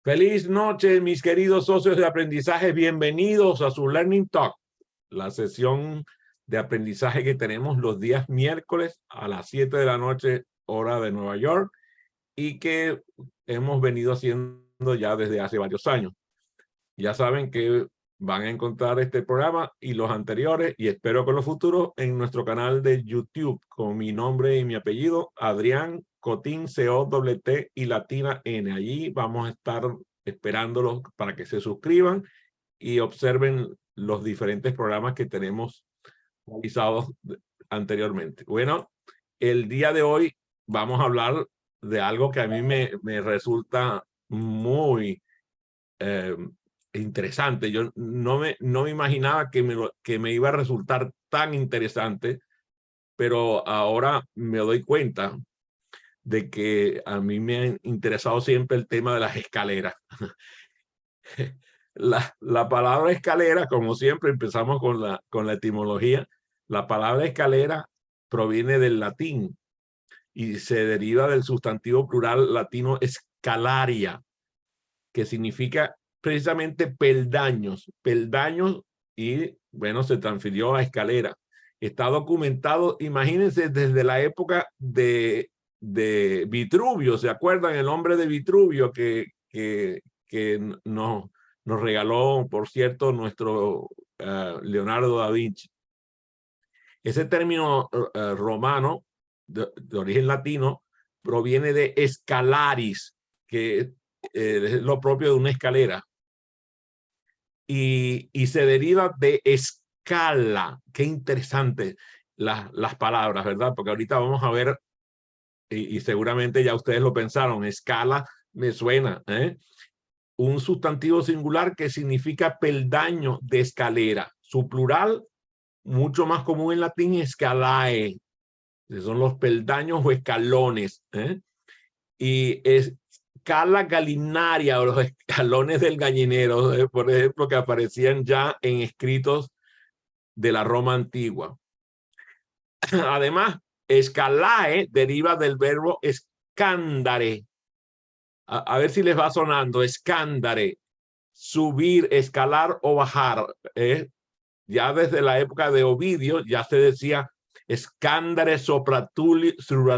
Feliz noche, mis queridos socios de aprendizaje. Bienvenidos a su Learning Talk, la sesión de aprendizaje que tenemos los días miércoles a las 7 de la noche, hora de Nueva York, y que hemos venido haciendo ya desde hace varios años. Ya saben que van a encontrar este programa y los anteriores, y espero que los futuros, en nuestro canal de YouTube, con mi nombre y mi apellido, Adrián Cotín, C-O-T-T y latina N. Allí vamos a estar esperándolos para que se suscriban y observen los diferentes programas que tenemos realizados anteriormente. Bueno, el día de hoy vamos a hablar de algo que a mí me resulta muy interesante. Yo no me imaginaba que me iba a resultar tan interesante, pero ahora me doy cuenta de que a mí me ha interesado siempre el tema de las escaleras. La palabra escalera, como siempre, empezamos con la etimología. La palabra escalera proviene del latín y se deriva del sustantivo plural latino escalaria, que significa precisamente peldaños, y bueno, se transfirió a escalera. Está documentado, imagínense, desde la época de Vitruvio. ¿Se acuerdan el hombre de Vitruvio que nos regaló, por cierto, nuestro Leonardo da Vinci? Ese término romano de origen latino proviene de escalaris, que es lo propio de una escalera, y se deriva de escala. Qué interesante las palabras, ¿verdad? Porque ahorita vamos a ver, y seguramente ya ustedes lo pensaron, escala me suena, ¿eh? Un sustantivo singular que significa peldaño de escalera. Su plural, mucho más común en latín, escalae, que son los peldaños o escalones, ¿eh? Y escala galinaria, o los escalones del gallinero, por ejemplo, que aparecían ya en escritos de la Roma antigua. Además, escalae deriva del verbo escandare. A ver si les va sonando. Escandare, subir, escalar o bajar. Ya desde la época de Ovidio ya se decía scandare sopra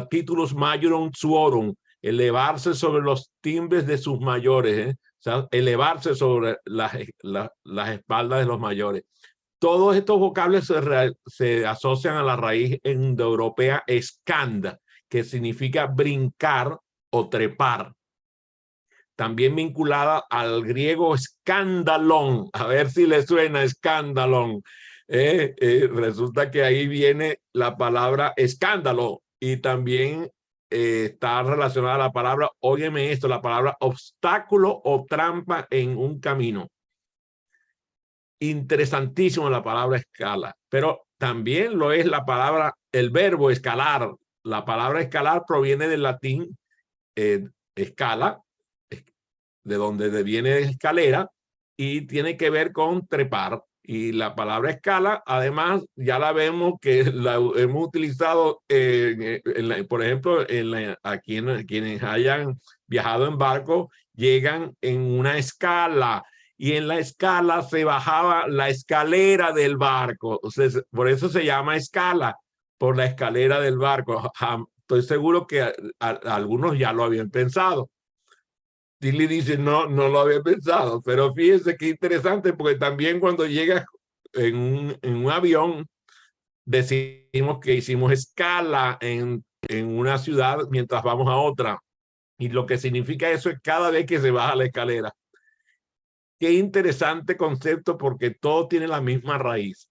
titulus majorum suorum, elevarse sobre los timbres de sus mayores, o sea, elevarse sobre las espaldas de los mayores. Todos estos vocablos se asocian a la raíz indoeuropea scanda, que significa brincar o trepar. También vinculada al griego escandalón. A ver si le suena escandalón. Resulta que ahí viene la palabra escándalo, y también está relacionada a la palabra, óyeme esto, la palabra obstáculo o trampa en un camino. Interesantísimo la palabra escala, pero también lo es la palabra, el verbo escalar. La palabra escalar proviene del latín escala, de donde viene escalera, y tiene que ver con trepar. Y la palabra escala, además, ya la vemos que la hemos utilizado, por ejemplo, aquí quienes hayan viajado en barco, llegan en una escala, y en la escala se bajaba la escalera del barco. O sea, por eso se llama escala, por la escalera del barco. Estoy seguro que algunos ya lo habían pensado. Tilly dice, no lo había pensado, pero fíjense qué interesante, porque también cuando llegas en un avión, decimos que hicimos escala en una ciudad mientras vamos a otra, y lo que significa eso es cada vez que se baja la escalera. Qué interesante concepto, porque todo tiene la misma raíz.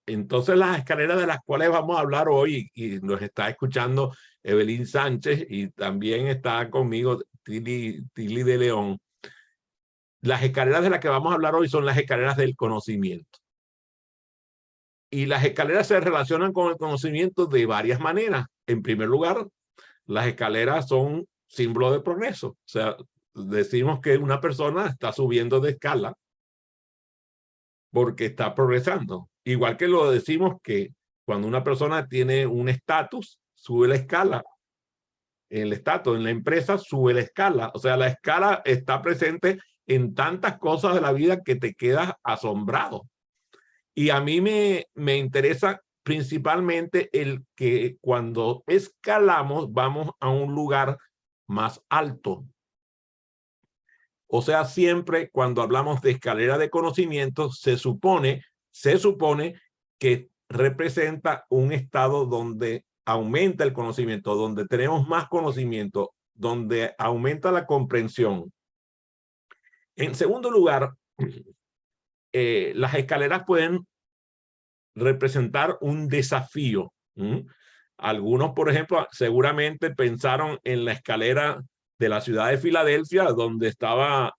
Entonces las escaleras de las cuales vamos a hablar hoy, y nos está escuchando Evelyn Sánchez, y también está conmigo Tilly de León. Las escaleras de las que vamos a hablar hoy son las escaleras del conocimiento. Y las escaleras se relacionan con el conocimiento de varias maneras. En primer lugar, las escaleras son símbolo de progreso. O sea, decimos que una persona está subiendo de escala porque está progresando. Igual que lo decimos que cuando una persona tiene un estatus, sube la escala. el estatus, en la empresa sube la escala. O sea, la escala está presente en tantas cosas de la vida que te quedas asombrado. Y a mí me interesa principalmente el que cuando escalamos vamos a un lugar más alto. O sea, siempre cuando hablamos de escalera de conocimiento, se supone que representa un estado donde aumenta el conocimiento, donde tenemos más conocimiento, donde aumenta la comprensión. En segundo lugar, las escaleras pueden representar un desafío. Algunos, por ejemplo, seguramente pensaron en la escalera de la ciudad de Filadelfia, donde estaba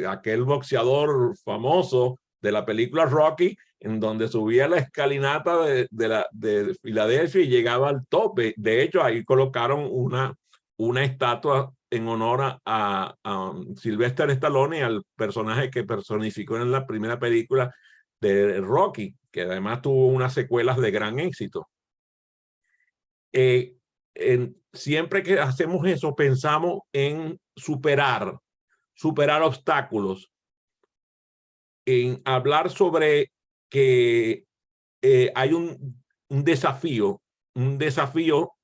aquel boxeador famoso de la película Rocky, en donde subía la escalinata de Filadelfia y llegaba al tope. De hecho, ahí colocaron una estatua en honor a Sylvester Stallone y al personaje que personificó en la primera película de Rocky, que además tuvo unas secuelas de gran éxito. Siempre que hacemos eso, pensamos en superar obstáculos, en hablar sobre que hay un desafío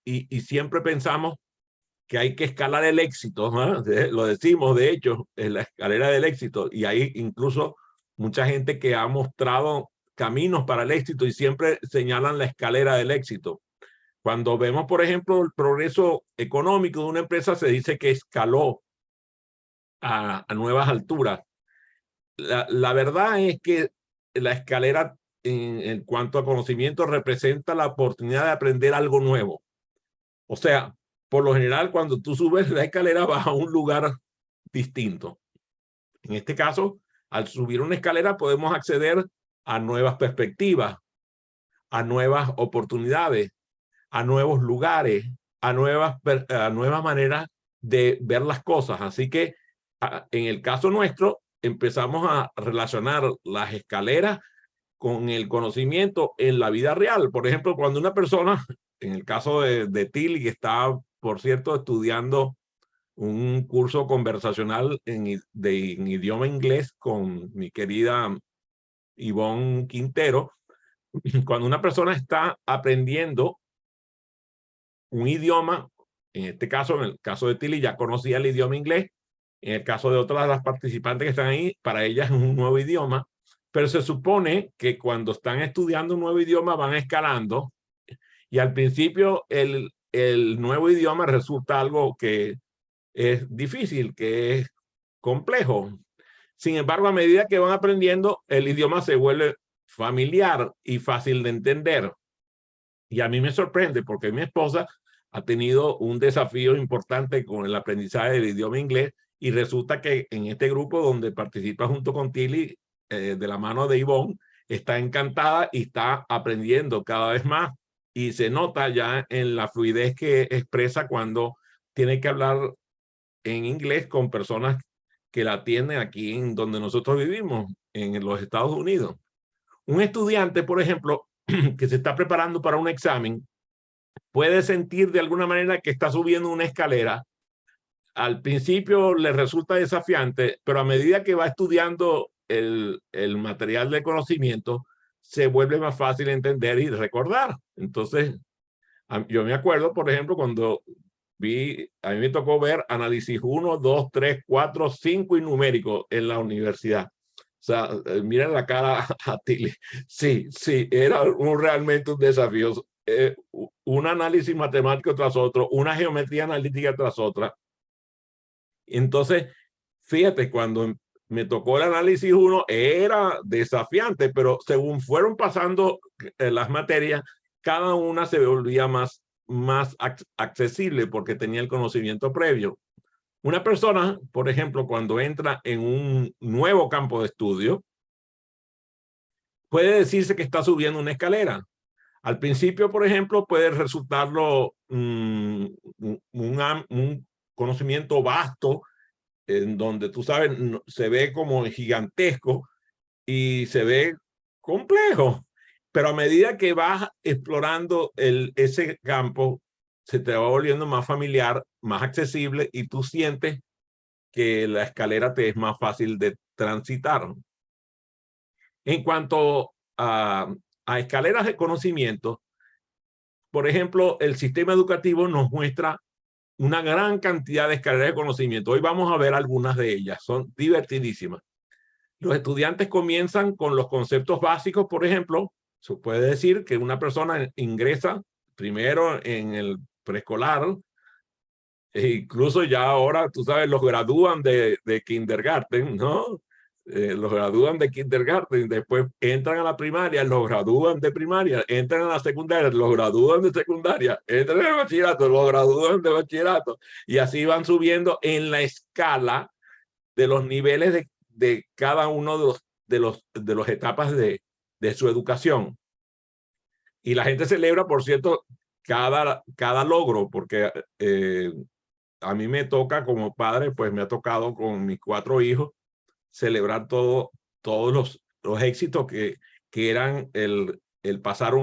y siempre pensamos que hay que escalar el éxito, ¿no? Lo decimos, de hecho, en la escalera del éxito, y hay incluso mucha gente que ha mostrado caminos para el éxito y siempre señalan la escalera del éxito. Cuando vemos, por ejemplo, el progreso económico de una empresa, se dice que escaló a nuevas alturas. La verdad es que la escalera en cuanto a conocimiento representa la oportunidad de aprender algo nuevo. O sea, por lo general, cuando tú subes la escalera vas a un lugar distinto. En este caso, al subir una escalera podemos acceder a nuevas perspectivas, a nuevas oportunidades, a nuevos lugares, a nuevas maneras de ver las cosas. Así que en el caso nuestro, empezamos a relacionar las escaleras con el conocimiento en la vida real. Por ejemplo, cuando una persona, en el caso de Tilly, que está, por cierto, estudiando un curso conversacional en idioma inglés con mi querida Ivonne Quintero, cuando una persona está aprendiendo un idioma, en este caso, en el caso de Tilly, ya conocía el idioma inglés, en el caso de otras de las participantes que están ahí, para ellas es un nuevo idioma, pero se supone que cuando están estudiando un nuevo idioma van escalando y al principio el nuevo idioma resulta algo que es difícil, que es complejo. Sin embargo, a medida que van aprendiendo, el idioma se vuelve familiar y fácil de entender. Y a mí me sorprende porque mi esposa ha tenido un desafío importante con el aprendizaje del idioma inglés y resulta que en este grupo donde participa junto con Tilly, de la mano de Ivonne, está encantada y está aprendiendo cada vez más y se nota ya en la fluidez que expresa cuando tiene que hablar en inglés con personas que la atienden aquí en donde nosotros vivimos, en los Estados Unidos. Un estudiante, por ejemplo, que se está preparando para un examen, puede sentir de alguna manera que está subiendo una escalera. Al principio le resulta desafiante, pero a medida que va estudiando el material de conocimiento, se vuelve más fácil entender y recordar. Entonces, yo me acuerdo, por ejemplo, cuando a mí me tocó ver análisis 1, 2, 3, 4, 5 y numérico en la universidad. O sea, mira la cara a Tilly. Sí, era realmente un desafío. Un análisis matemático tras otro, una geometría analítica tras otra. Entonces, fíjate, cuando me tocó el análisis 1 era desafiante, pero según fueron pasando las materias, cada una se volvía más accesible porque tenía el conocimiento previo. Una persona, por ejemplo, cuando entra en un nuevo campo de estudio, puede decirse que está subiendo una escalera. Al principio, por ejemplo, puede resultarlo un conocimiento vasto, en donde tú sabes, se ve como gigantesco y se ve complejo. Pero a medida que vas explorando ese campo, se te va volviendo más familiar, más accesible y tú sientes que la escalera te es más fácil de transitar. En cuanto a escaleras de conocimiento, por ejemplo, el sistema educativo nos muestra una gran cantidad de escaleras de conocimiento. Hoy vamos a ver algunas de ellas, son divertidísimas. Los estudiantes comienzan con los conceptos básicos, por ejemplo, se puede decir que una persona ingresa primero en el preescolar, e incluso ya ahora, tú sabes, los gradúan de kindergarten, ¿no? Los gradúan de kindergarten, después entran a la primaria, los gradúan de primaria, entran a la secundaria, los gradúan de secundaria, entran al bachillerato, los gradúan de bachillerato, y así van subiendo en la escala de los niveles de cada uno de los etapas de su educación. Y la gente celebra, por cierto, cada logro, porque a mí me toca como padre, pues me ha tocado con mis 4 hijos celebrar todos los éxitos que eran el pasar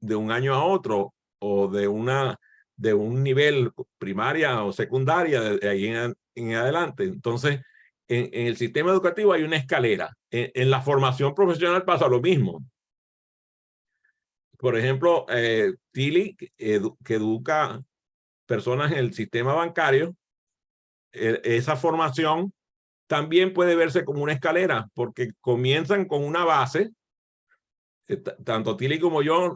de un año a otro o de un nivel primaria o secundaria de ahí en adelante. Entonces, en el sistema educativo hay una escalera. En la formación profesional pasa lo mismo. Por ejemplo, Tilly, que educa personas en el sistema bancario, esa formación también puede verse como una escalera, porque comienzan con una base. Tanto Tilly como yo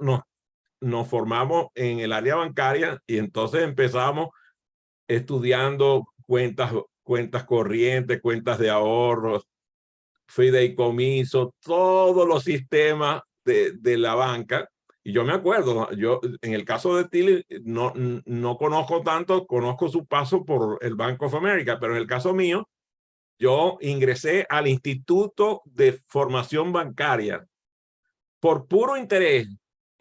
nos formamos en el área bancaria y entonces empezamos estudiando cuentas corrientes, cuentas de ahorros, fideicomiso, todos los sistemas de la banca. Y yo me acuerdo, yo en el caso de Tilly no conozco tanto, conozco su paso por el Bank of America, pero en el caso mío, yo ingresé al Instituto de Formación Bancaria por puro interés.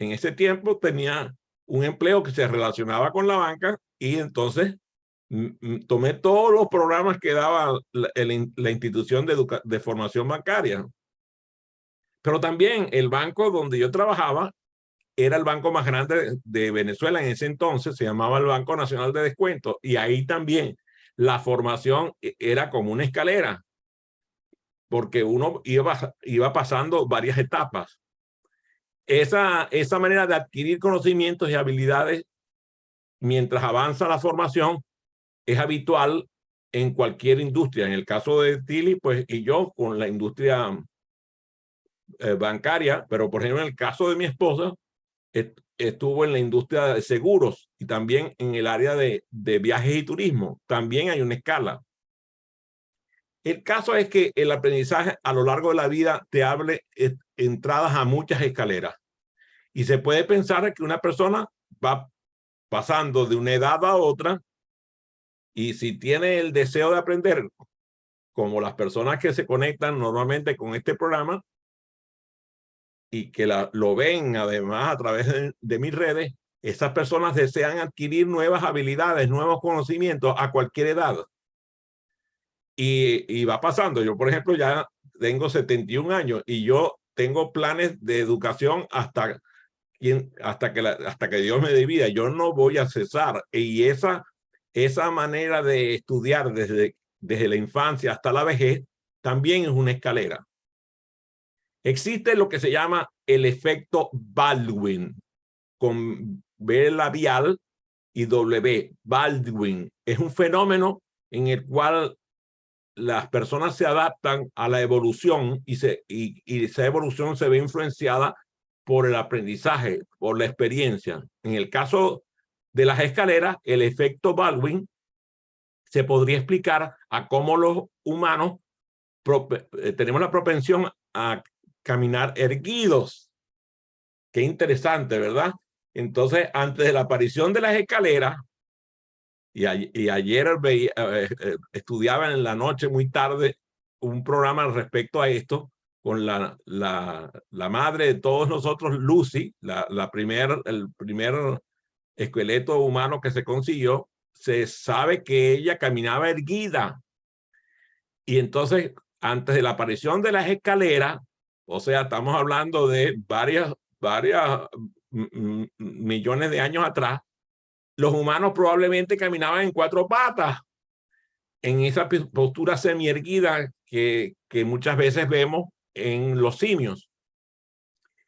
En ese tiempo tenía un empleo que se relacionaba con la banca y entonces tomé todos los programas que daba la institución de formación bancaria. Pero también el banco donde yo trabajaba era el banco más grande de Venezuela en ese entonces, se llamaba el Banco Nacional de Descuento, y ahí también la formación era como una escalera, porque uno iba pasando varias etapas. Esa manera de adquirir conocimientos y habilidades mientras avanza la formación es habitual en cualquier industria. En el caso de Tilly, pues, y yo con la industria bancaria, pero por ejemplo en el caso de mi esposa, estuvo en la industria de seguros y también en el área de viajes y turismo. También hay una escala. El caso es que el aprendizaje a lo largo de la vida te abre entradas a muchas escaleras. Y se puede pensar que una persona va pasando de una edad a otra y si tiene el deseo de aprender, como las personas que se conectan normalmente con este programa y que lo ven además a través de mis redes, esas personas desean adquirir nuevas habilidades, nuevos conocimientos a cualquier edad. Y va pasando. Yo, por ejemplo, ya tengo 71 años y yo tengo planes de educación hasta que Dios me dé vida. Yo no voy a cesar. Y esa manera de estudiar desde la infancia hasta la vejez también es una escalera. Existe lo que se llama el efecto Baldwin, con B labial y W. Baldwin es un fenómeno en el cual las personas se adaptan a la evolución y esa evolución se ve influenciada por el aprendizaje, por la experiencia. En el caso de las escaleras, el efecto Baldwin se podría explicar a cómo los humanos tenemos la propensión a caminar erguidos. Qué interesante, ¿verdad? Entonces, antes de la aparición de las escaleras, y ayer estudiaba en la noche muy tarde un programa respecto a esto con la madre de todos nosotros, Lucy, el primer esqueleto humano que se consiguió. Se sabe que ella caminaba erguida. Y entonces, antes de la aparición de las escaleras, o sea, estamos hablando de varias millones de años atrás, los humanos probablemente caminaban en 4 patas, en esa postura semierguida que muchas veces vemos en los simios.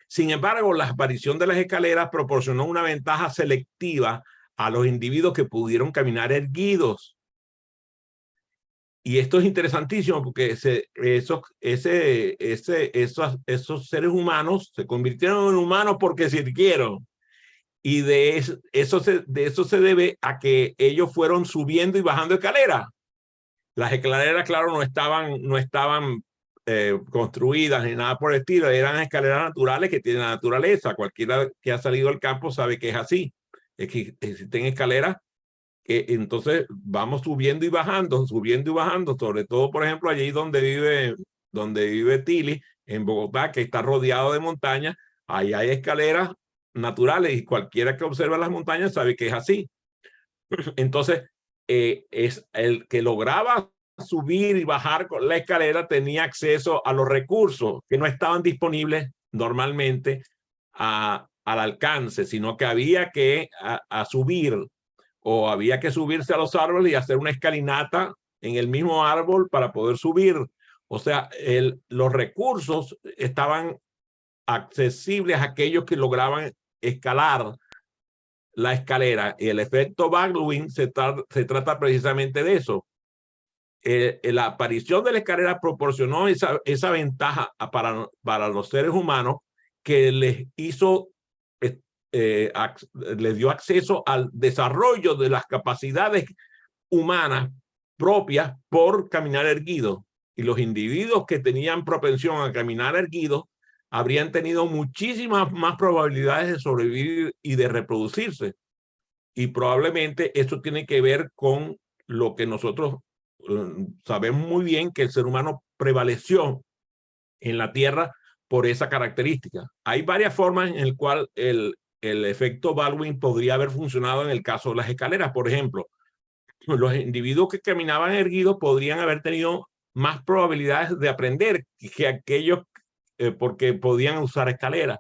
Sin embargo, la aparición de las escaleras proporcionó una ventaja selectiva a los individuos que pudieron caminar erguidos. Y esto es interesantísimo porque esos seres humanos se convirtieron en humanos porque sirvieron. Y de eso se debe a que ellos fueron subiendo y bajando escaleras. Las escaleras, claro, no estaban construidas ni nada por el estilo, eran escaleras naturales que tienen la naturaleza. Cualquiera que ha salido al campo sabe que es así. Es que existen escaleras que entonces vamos subiendo y bajando, sobre todo, por ejemplo, allí donde vive Tili, en Bogotá, que está rodeado de montañas, ahí hay escaleras naturales y cualquiera que observa las montañas sabe que es así. Entonces, es el que lograba subir y bajar con la escalera tenía acceso a los recursos que no estaban disponibles normalmente al alcance, sino que había que subir, o había que subirse a los árboles y hacer una escalinata en el mismo árbol para poder subir. O sea, los recursos estaban accesibles a aquellos que lograban escalar la escalera, y el efecto Baldwin se trata precisamente de eso. La aparición de la escalera proporcionó esa ventaja para los seres humanos que les dio acceso al desarrollo de las capacidades humanas propias por caminar erguido. Y los individuos que tenían propensión a caminar erguido habrían tenido muchísimas más probabilidades de sobrevivir y de reproducirse. Y probablemente esto tiene que ver con lo que nosotros sabemos muy bien, que el ser humano prevaleció en la Tierra por esa característica. Hay varias formas en las cuales el efecto Baldwin podría haber funcionado en el caso de las escaleras. Por ejemplo, los individuos que caminaban erguidos podrían haber tenido más probabilidades de aprender que aquellos porque podían usar escaleras.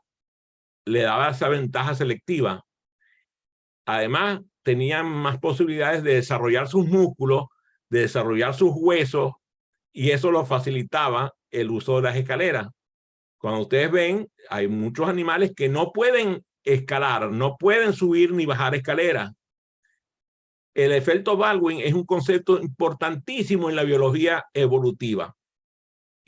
Le daba esa ventaja selectiva. Además, tenían más posibilidades de desarrollar sus músculos, de desarrollar sus huesos, y eso lo facilitaba el uso de las escaleras. Cuando ustedes ven, hay muchos animales que no pueden escalar, no pueden subir ni bajar escaleras. El efecto Baldwin es un concepto importantísimo en la biología evolutiva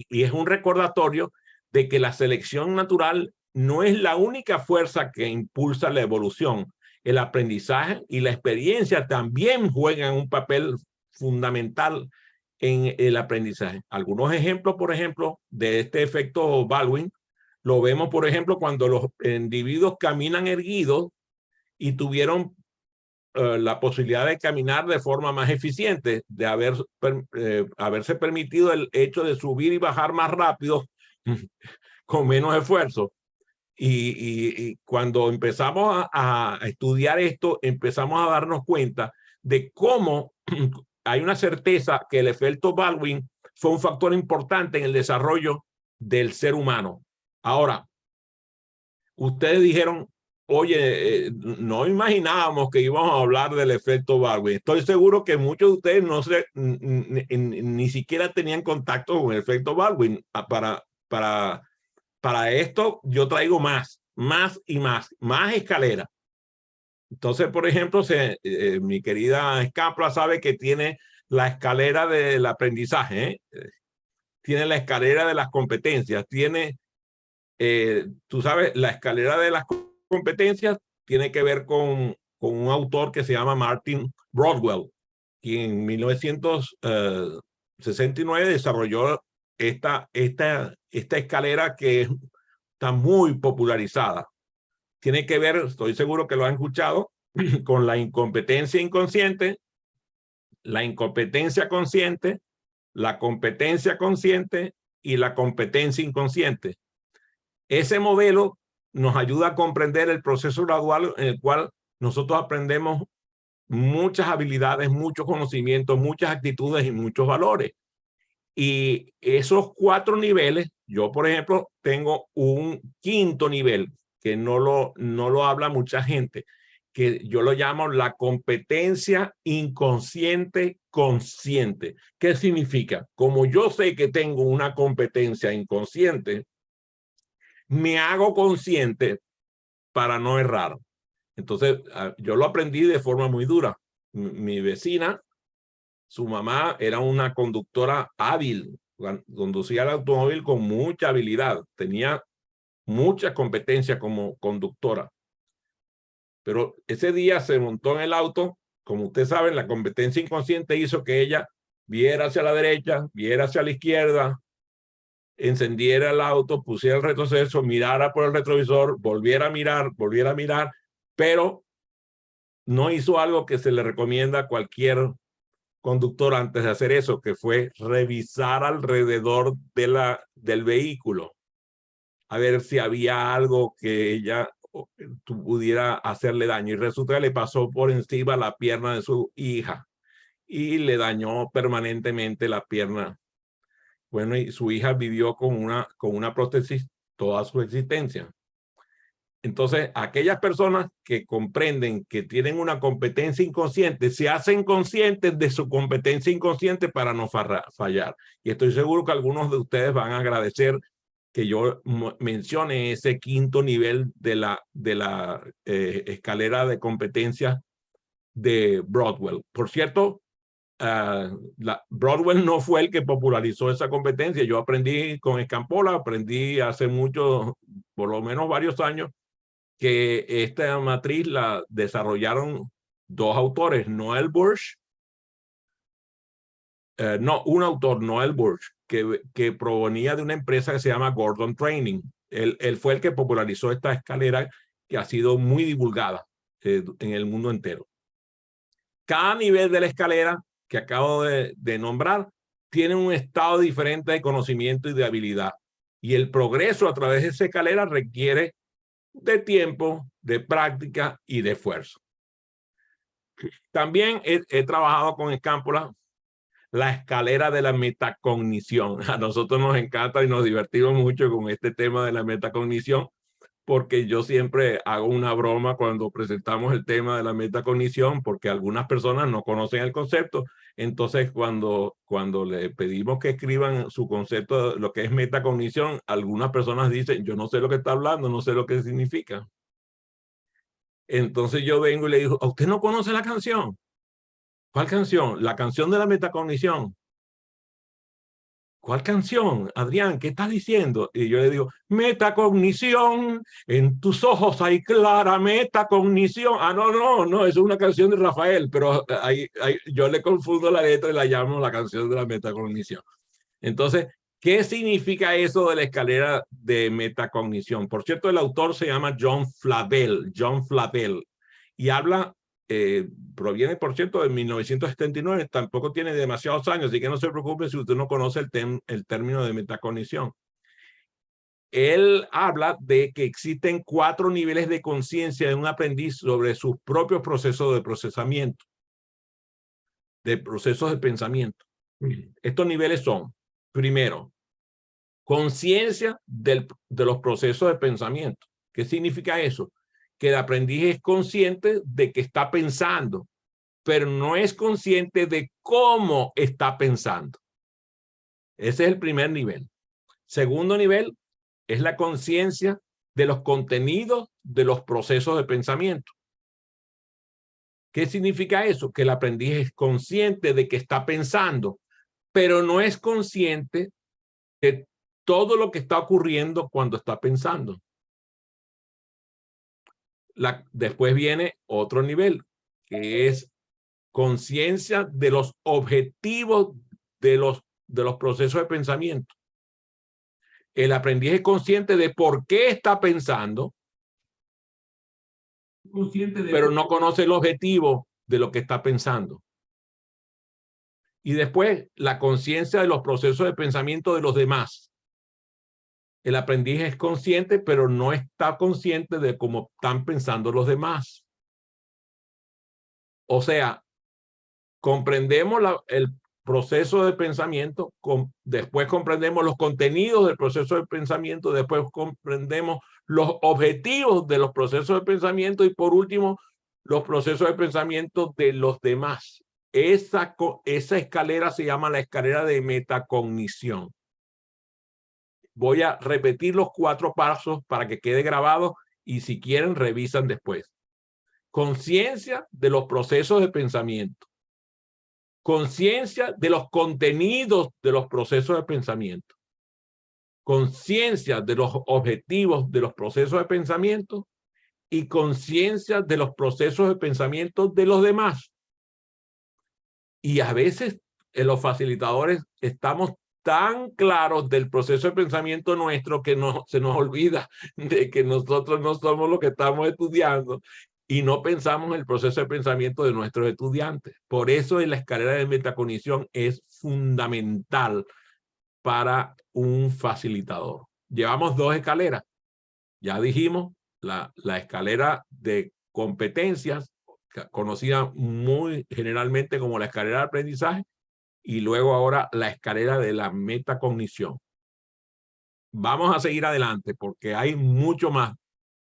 y es un recordatorio de que la selección natural no es la única fuerza que impulsa la evolución. El aprendizaje y la experiencia también juegan un papel fundamental en el aprendizaje. Algunos ejemplos, por ejemplo, de este efecto Baldwin, lo vemos, por ejemplo, cuando los individuos caminan erguidos y tuvieron la posibilidad de caminar de forma más eficiente, de haberse permitido el hecho de subir y bajar más rápido con menos esfuerzo. Y cuando empezamos a estudiar esto, empezamos a darnos cuenta de cómo hay una certeza que el efecto Baldwin fue un factor importante en el desarrollo del ser humano. Ahora, ustedes dijeron, oye, no imaginábamos que íbamos a hablar del efecto Baldwin. Estoy seguro que muchos de ustedes ni siquiera tenían contacto con el efecto Baldwin. Para esto yo traigo más escalera. Entonces, por ejemplo, mi querida Escapla sabe que tiene la escalera del aprendizaje, tiene la escalera de las competencias, tiene, tú sabes, la escalera de las competencias tiene que ver con un autor que se llama Martin Broadwell, quien en 1969 desarrolló esta escalera que está muy popularizada. Tiene que ver, estoy seguro que lo han escuchado, con la incompetencia inconsciente, la incompetencia consciente, la competencia consciente y la competencia inconsciente. Ese modelo nos ayuda a comprender el proceso gradual en el cual nosotros aprendemos muchas habilidades, muchos conocimientos, muchas actitudes y muchos valores. Y esos 4 niveles, yo por ejemplo tengo un 5º nivel que no lo habla mucha gente, que yo lo llamo la competencia inconsciente consciente. ¿Qué significa? Como yo sé que tengo una competencia inconsciente, me hago consciente para no errar. Entonces, yo lo aprendí de forma muy dura. Mi vecina, su mamá era una conductora hábil, conducía el automóvil con mucha habilidad, tenía mucha competencia como conductora. Pero ese día se montó en el auto, como ustedes saben, la competencia inconsciente hizo que ella viera hacia la derecha, viera hacia la izquierda, encendiera el auto, pusiera el retroceso, mirara por el retrovisor, volviera a mirar, pero no hizo algo que se le recomienda a cualquier conductor antes de hacer eso, que fue revisar alrededor del vehículo, a ver si había algo que ella pudiera hacerle daño. Y resulta que le pasó por encima la pierna de su hija y le dañó permanentemente la pierna. Bueno, y su hija vivió con una prótesis toda su existencia. Entonces, aquellas personas que comprenden que tienen una competencia inconsciente, se hacen conscientes de su competencia inconsciente para no fallar. Y estoy seguro que algunos de ustedes van a agradecer que yo mencione ese quinto nivel de la escalera de competencia de Broadwell. Por cierto, Broadwell no fue el que popularizó esa competencia. Yo aprendí con Escampola, aprendí hace mucho, por lo menos varios años, que esta matriz la desarrollaron dos autores, Noel Bursch, no, un autor, Noel Bursch, que provenía de una empresa que se llama Gordon Training. Él fue el que popularizó esta escalera que ha sido muy divulgada en el mundo entero. Cada nivel de la escalera que acabo de nombrar tiene un estado diferente de conocimiento y de habilidad. Y el progreso a través de esa escalera requiere de tiempo, de práctica y de esfuerzo. También he trabajado con Escampola la escalera de la metacognición. A nosotros nos encanta y nos divertimos mucho con este tema de la metacognición, porque yo siempre hago una broma cuando presentamos el tema de la metacognición, porque algunas personas no conocen el concepto. Entonces, cuando le pedimos que escriban su concepto de lo que es metacognición, algunas personas dicen, yo no sé lo que está hablando, no sé lo que significa. Entonces yo vengo y le digo, ¿a usted no conoce la canción? ¿Cuál canción? La canción de la metacognición. ¿Cuál canción? Adrián, ¿qué estás diciendo? Y yo le digo, metacognición, en tus ojos hay clara metacognición. Ah, no, es una canción de Rafael, pero yo le confundo la letra y la llamo la canción de la metacognición. Entonces, ¿qué significa eso de la escalera de metacognición? Por cierto, el autor se llama John Flavel, y habla, proviene, por cierto, de 1979, tampoco tiene demasiados años, así que no se preocupe si usted no conoce el término de metacognición. Él habla de que existen 4 niveles de conciencia de un aprendiz sobre sus propios procesos de procesamiento, de procesos de pensamiento. Estos niveles son, primero, conciencia de los procesos de pensamiento. ¿Qué significa eso? Que el aprendiz es consciente de que está pensando, pero no es consciente de cómo está pensando. Ese es el primer nivel. Segundo nivel es la conciencia de los contenidos de los procesos de pensamiento. ¿Qué significa eso? Que el aprendiz es consciente de que está pensando, pero no es consciente de todo lo que está ocurriendo cuando está pensando. Después viene otro nivel, que es conciencia de los objetivos de los procesos de pensamiento. El aprendiz es consciente de por qué está pensando, pero no conoce el objetivo de lo que está pensando. Y después, la conciencia de los procesos de pensamiento de los demás. El aprendiz es consciente, pero no está consciente de cómo están pensando los demás. O sea, comprendemos el proceso de pensamiento, después comprendemos los contenidos del proceso de pensamiento, después comprendemos los objetivos de los procesos de pensamiento y por último los procesos de pensamiento de los demás. Esa escalera se llama la escalera de metacognición. Voy a repetir los 4 pasos para que quede grabado y si quieren revisan después. Conciencia de los procesos de pensamiento. Conciencia de los contenidos de los procesos de pensamiento. Conciencia de los objetivos de los procesos de pensamiento y conciencia de los procesos de pensamiento de los demás. Y a veces los facilitadores estamos tan claros del proceso de pensamiento nuestro que se nos olvida de que nosotros no somos los que estamos estudiando y no pensamos en el proceso de pensamiento de nuestros estudiantes. Por eso en la escalera de metacognición es fundamental para un facilitador. Llevamos 2 escaleras. Ya dijimos la escalera de competencias, conocida muy generalmente como la escalera de aprendizaje, y luego ahora la escalera de la metacognición. Vamos a seguir adelante porque hay mucho más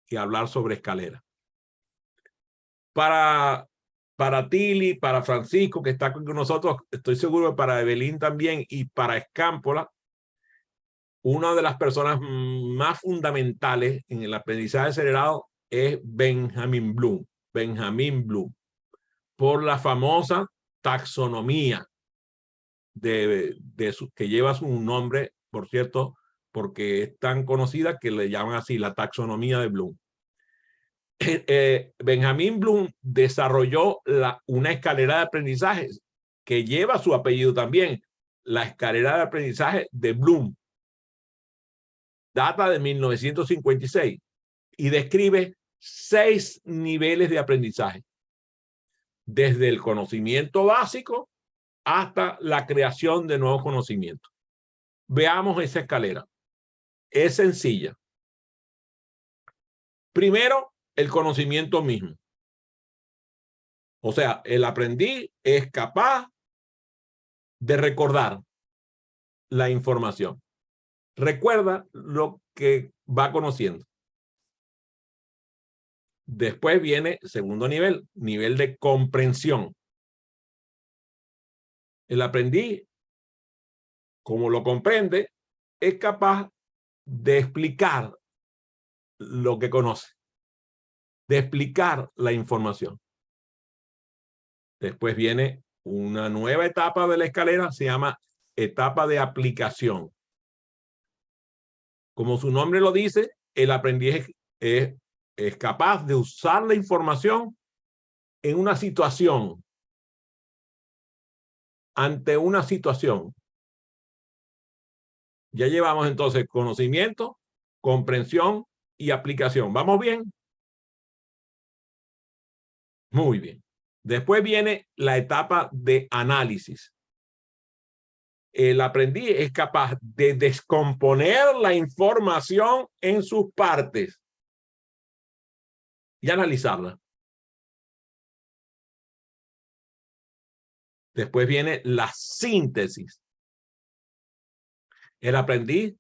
que hablar sobre escalera. Para Tili, para Francisco, que está con nosotros, estoy seguro que para Evelyn también, y para Escámpola, una de las personas más fundamentales en el aprendizaje acelerado es Benjamin Bloom. Benjamin Bloom, por la famosa taxonomía que lleva su nombre, por cierto, porque es tan conocida que le llaman así, la taxonomía de Bloom. Benjamin Bloom desarrolló una escalera de aprendizaje que lleva su apellido también, la escalera de aprendizaje de Bloom. Data de 1956 y describe 6 niveles de aprendizaje, desde el conocimiento básico hasta la creación de nuevos conocimientos. Veamos esa escalera. Es sencilla. Primero, el conocimiento mismo. O sea, el aprendiz es capaz de recordar la información. Recuerda lo que va conociendo. Después viene el segundo nivel, nivel de comprensión. El aprendiz, como lo comprende, es capaz de explicar lo que conoce, de explicar la información. Después viene una nueva etapa de la escalera, se llama etapa de aplicación. Como su nombre lo dice, el aprendiz es capaz de usar la información en una situación, ante una situación. Ya llevamos entonces conocimiento, comprensión y aplicación. ¿Vamos bien? Muy bien. Después viene la etapa de análisis. El aprendiz es capaz de descomponer la información en sus partes y analizarla. Después viene la síntesis. El aprendiz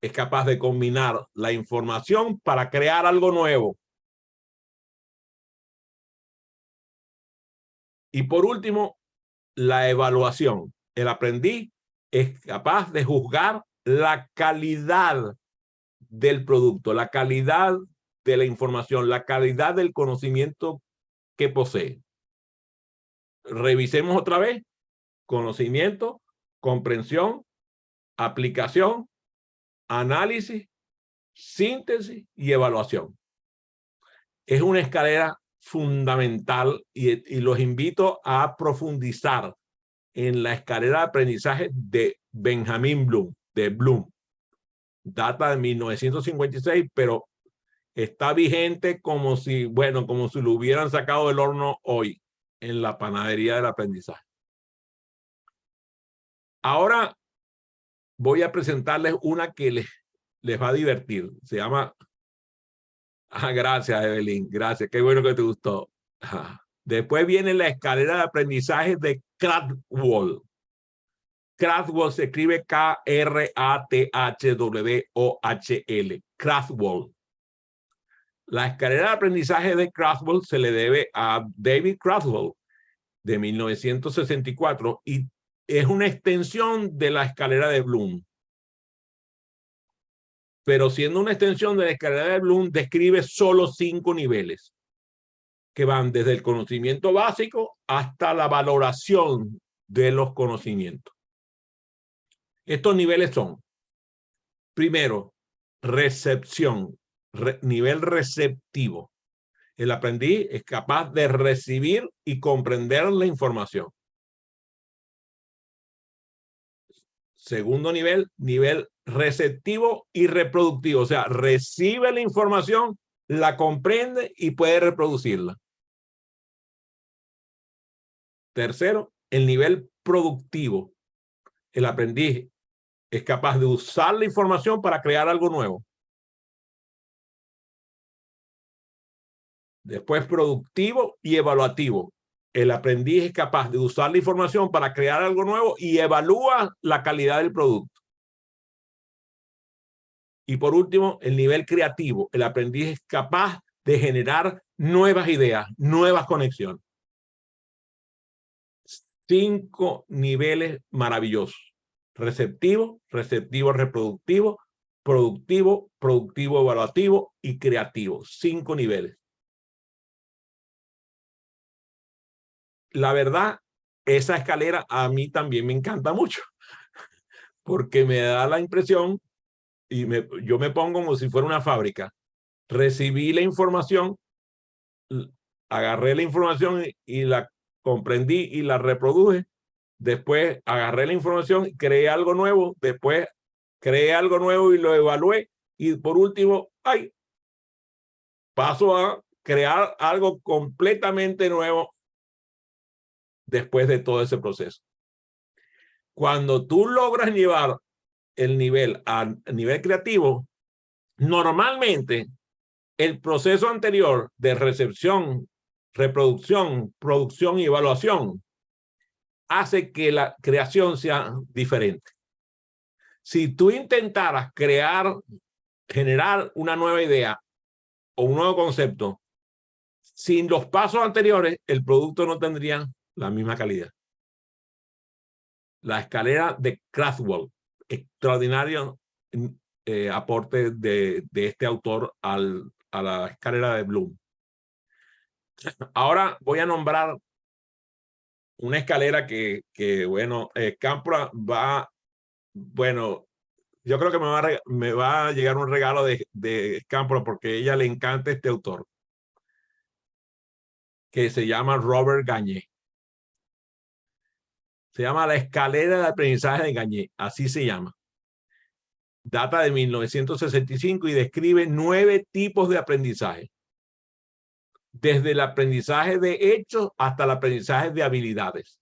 es capaz de combinar la información para crear algo nuevo. Y por último, la evaluación. El aprendiz es capaz de juzgar la calidad del producto, la calidad de la información, la calidad del conocimiento que posee. Revisemos otra vez. Conocimiento, comprensión, aplicación, análisis, síntesis y evaluación. Es una escalera fundamental y los invito a profundizar en la escalera de aprendizaje de Benjamin Bloom, de Bloom. Data de 1956, pero está vigente como si, bueno, como si lo hubieran sacado del horno hoy en la panadería del aprendizaje. Ahora voy a presentarles una que les va a divertir. Se llama... gracias, Evelyn. Gracias. Qué bueno que te gustó. Después viene la escalera de aprendizaje de Krathwohl. Krathwohl se escribe Krathwohl. Krathwohl. La escalera de aprendizaje de Krathwohl se le debe a David Krathwohl de 1964 y es una extensión de la escalera de Bloom. Pero siendo una extensión de la escalera de Bloom, describe solo 5 niveles que van desde el conocimiento básico hasta la valoración de los conocimientos. Estos niveles son, primero, recepción, nivel receptivo. El aprendiz es capaz de recibir y comprender la información. Segundo nivel, nivel receptivo y reproductivo. O sea, recibe la información, la comprende y puede reproducirla. Tercero, el nivel productivo. El aprendiz es capaz de usar la información para crear algo nuevo. Después, productivo y evaluativo. El aprendiz es capaz de usar la información para crear algo nuevo y evalúa la calidad del producto. Y por último, el nivel creativo. El aprendiz es capaz de generar nuevas ideas, nuevas conexiones. 5 niveles maravillosos. Receptivo, receptivo reproductivo, productivo, productivo evaluativo y creativo. 5 niveles. La verdad, esa escalera a mí también me encanta mucho, porque me da la impresión, y yo me pongo como si fuera una fábrica. Recibí la información, agarré la información y la comprendí y la reproduje. Después agarré la información, creé algo nuevo, después creé algo nuevo y lo evalué. Y por último, paso a crear algo completamente nuevo después de todo ese proceso. Cuando tú logras llevar el nivel a nivel creativo, normalmente el proceso anterior de recepción, reproducción, producción y evaluación hace que la creación sea diferente. Si tú intentaras generar una nueva idea o un nuevo concepto, sin los pasos anteriores, el producto no tendría la misma calidad. La escalera de Krathwohl, extraordinario aporte de este autor a la escalera de Bloom. Ahora voy a nombrar una escalera que bueno, Campra bueno, yo creo que me va a llegar un regalo de Campra porque a ella le encanta este autor, que se llama Robert Gagné. Se llama La escalera de aprendizaje de Gagné, así se llama. Data de 1965 y describe 9 tipos de aprendizaje. Desde el aprendizaje de hechos hasta el aprendizaje de habilidades.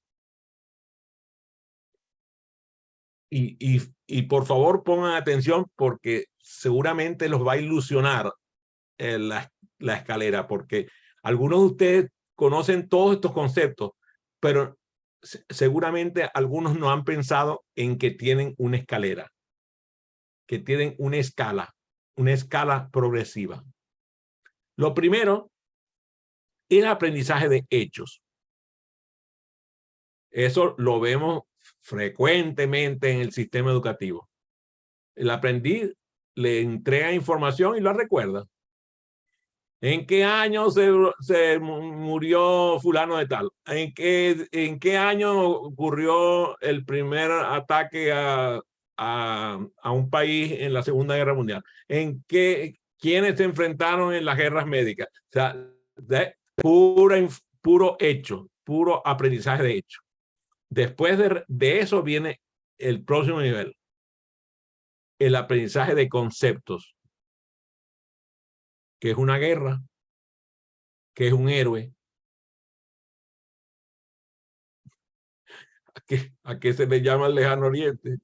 Y por favor pongan atención porque seguramente los va a ilusionar la escalera, porque algunos de ustedes conocen todos estos conceptos, pero seguramente algunos no han pensado en que tienen una escalera, que tienen una escala progresiva. Lo primero es el aprendizaje de hechos. Eso lo vemos frecuentemente en el sistema educativo. El aprendiz le entrega información y la recuerda. ¿En qué año se murió fulano de tal? ¿En qué año ocurrió el primer ataque a un país en la Segunda Guerra Mundial? ¿Quiénes se enfrentaron en las guerras médicas? O sea, puro hecho, puro aprendizaje de hecho. Después de eso viene el próximo nivel, el aprendizaje de conceptos, que es una guerra, que es un héroe, a qué se le llama el lejano oriente.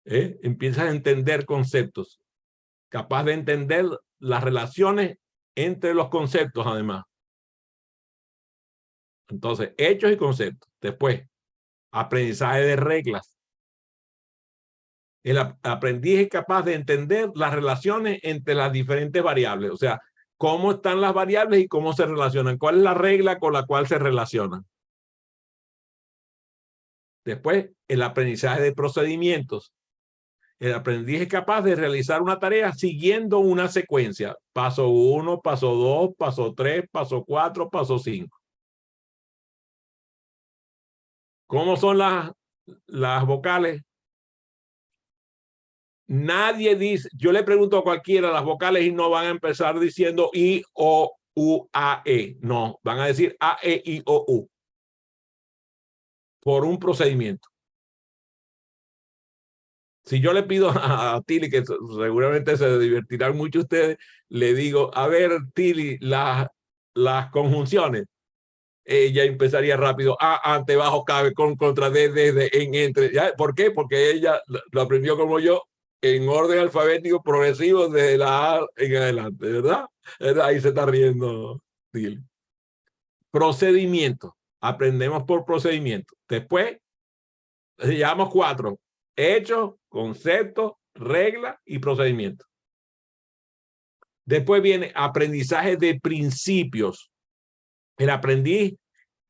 Empiezas a entender conceptos, capaz de entender las relaciones entre los conceptos además. Entonces, hechos y conceptos. Después, aprendizaje de reglas. El aprendiz es capaz de entender las relaciones entre las diferentes variables, o sea, cómo están las variables y cómo se relacionan, cuál es la regla con la cual se relacionan. Después, el aprendizaje de procedimientos. El aprendiz es capaz de realizar una tarea siguiendo una secuencia. Paso 1, paso 2, paso 3, paso 4, paso 5. ¿Cómo son las vocales? Nadie dice, yo le pregunto a cualquiera las vocales y no van a empezar diciendo I, O, U, A, E. No, van a decir A, E, I, O, U. Por un procedimiento. Si yo le pido a Tilly, que seguramente se divertirán mucho ustedes, le digo, a ver, Tilly, las conjunciones. Ella empezaría rápido, a, ante, bajo, cabe, con, contra, desde, en, entre. ¿Ya? ¿Por qué? Porque ella lo aprendió como yo, en orden alfabético progresivo desde la A en adelante, ¿verdad? Ahí se está riendo Tilly. Procedimiento. Aprendemos por procedimiento. Después, llevamos 4. Hechos, conceptos, reglas y procedimiento. Después viene aprendizaje de principios. El aprendiz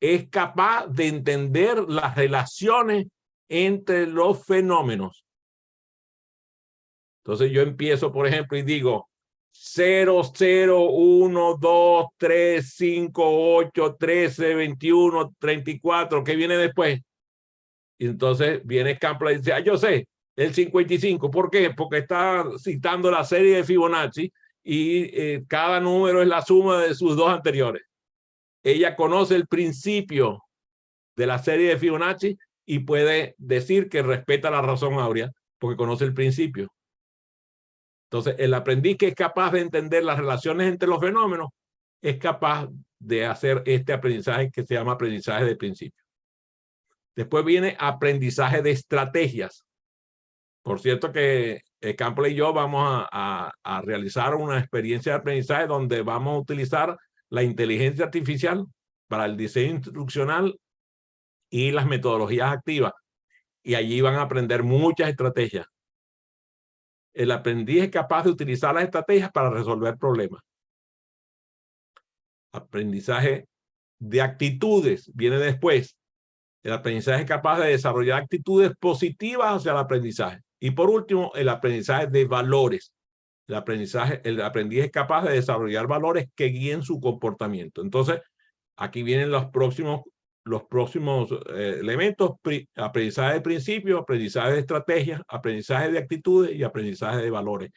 es capaz de entender las relaciones entre los fenómenos. Entonces yo empiezo, por ejemplo, y digo 0, 0, 1, 2, 3, 5, 8, 13, 21, 34. ¿Qué viene después? Y entonces viene Campbell y dice, ah, yo sé, el 55. ¿Por qué? Porque está citando la serie de Fibonacci y cada número es la suma de sus dos anteriores. Ella conoce el principio de la serie de Fibonacci y puede decir que respeta la razón áurea porque conoce el principio. Entonces, el aprendiz que es capaz de entender las relaciones entre los fenómenos es capaz de hacer este aprendizaje que se llama aprendizaje de principio. Después viene aprendizaje de estrategias. Por cierto que Campbell y yo vamos a realizar una experiencia de aprendizaje donde vamos a utilizar la inteligencia artificial para el diseño instruccional y las metodologías activas. Y allí van a aprender muchas estrategias. El aprendiz es capaz de utilizar las estrategias para resolver problemas. Aprendizaje de actitudes viene después. El aprendizaje es capaz de desarrollar actitudes positivas hacia el aprendizaje. Y por último, el aprendizaje de valores. El aprendiz es capaz de desarrollar valores que guíen su comportamiento. Entonces, aquí vienen los próximos elementos: aprendizaje de principios, aprendizaje de estrategias, aprendizaje de actitudes y aprendizaje de valores.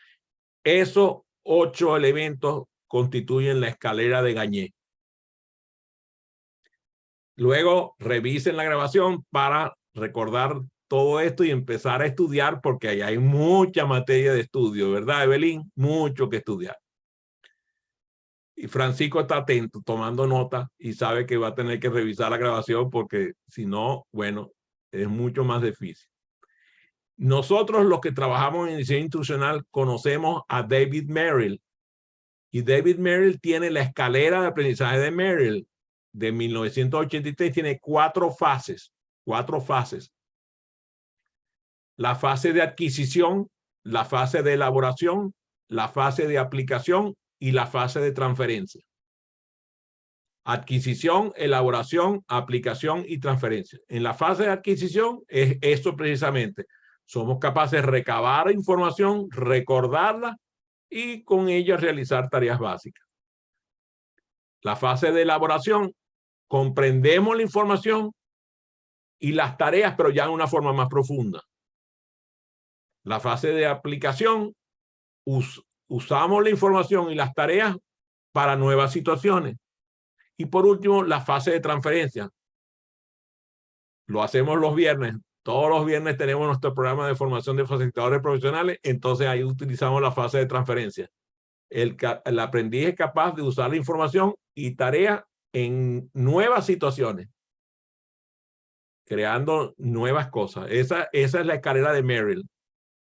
Esos 8 elementos constituyen la escalera de Gagné. Luego revisen la grabación para recordar todo esto y empezar a estudiar, porque ahí hay mucha materia de estudio, ¿verdad, Evelyn? Mucho que estudiar. Y Francisco está atento, tomando nota, y sabe que va a tener que revisar la grabación porque si no, bueno, es mucho más difícil. Nosotros los que trabajamos en diseño instruccional conocemos a David Merrill, y David Merrill tiene la escalera de aprendizaje de Merrill de 1983, tiene 4 fases. 4 fases. La fase de adquisición, la fase de elaboración, la fase de aplicación y la fase de transferencia. Adquisición, elaboración, aplicación y transferencia. En la fase de adquisición es esto precisamente. Somos capaces de recabar información, recordarla y con ella realizar tareas básicas. La fase de elaboración, comprendemos la información y las tareas, pero ya en una forma más profunda. La fase de aplicación, usamos la información y las tareas para nuevas situaciones. Y por último, la fase de transferencia. Lo hacemos los viernes. Todos los viernes tenemos nuestro programa de formación de facilitadores profesionales. Entonces ahí utilizamos la fase de transferencia. El aprendiz es capaz de usar la información y tareas en nuevas situaciones, creando nuevas cosas. Esa es la escalera de Merrill.